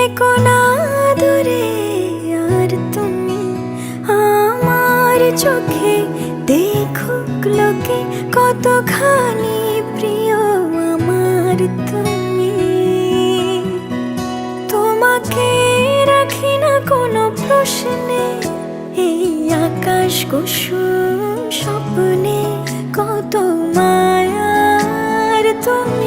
থেকো না দূরে আর তুমি আমার চোখে, দেখুক লোকে কতখানি প্রিয় আমার তুমি। তোমাকে রাখি না কোনো প্রশ্নে, এই আকাশ কুসুম স্বপ্নে কত মায়ার তুমি।